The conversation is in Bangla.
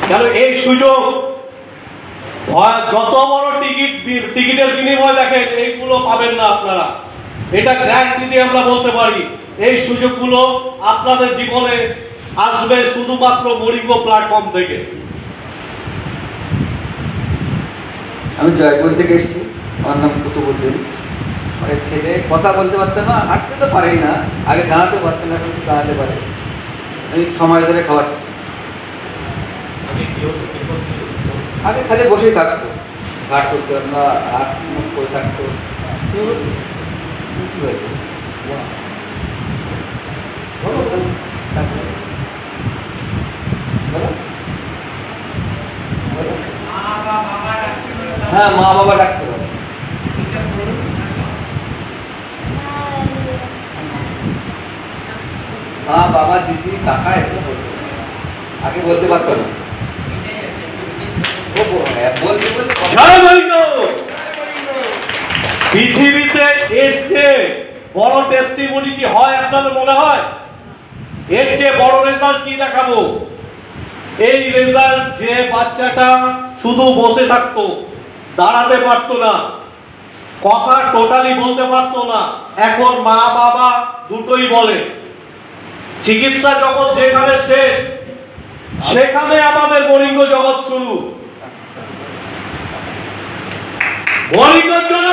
কেন এই সুযোগ যত বড় টিকিটের বিনিময় দেখেন এইগুলো পাবেন না আপনারা। এটা গ্যারান্টি দিয়ে আমরা বলতে পারি এই সুযোগগুলো আপনাদের জীবনে আসবে শুধুমাত্র মরিঙ্গো প্ল্যাটফর্ম থেকে। আমি জয়পুর থেকে এসেছি, আমার নাম কুতুবুদ্দিন। অনেক ছেলে কথা বলতে পারতো না, হাঁটতে তো পারেই না, আগে দাঁড়াতে পারতো না, এখন দাঁড়াতে পারে। আমি 6 মাস ধরে খাওয়াচ্ছি। আগে খালি বসেই থাকতো, ঘাট করতে পারতো না, হাত মুখ করে থাকতো। হ্যাঁ, মা বাবা ডাকতে পারে। মা বাবা দিদি কাকা এগুলো বলতে আগে বলতে পারতো না। পৃথিবীতে এর চেয়ে বড় টেস্টিমনি কি হয় আপনাদের মনে হয়? এর চেয়ে বড় রেজাল্ট কি দেখাবো? এই রেজাল্ট যে বাচ্চাটা শুধু বসে থাকতো, দাঁড়াতে পারতো না, কথা টোটালি বলতে পারতো না, এখন মা বাবা দুটোই বলে। চিকিৎসা জগৎ যেখানে শেষ, সেখানে আমাদের মরিঙ্গো জগৎ শুরু। মরিঙ্গোর জন্য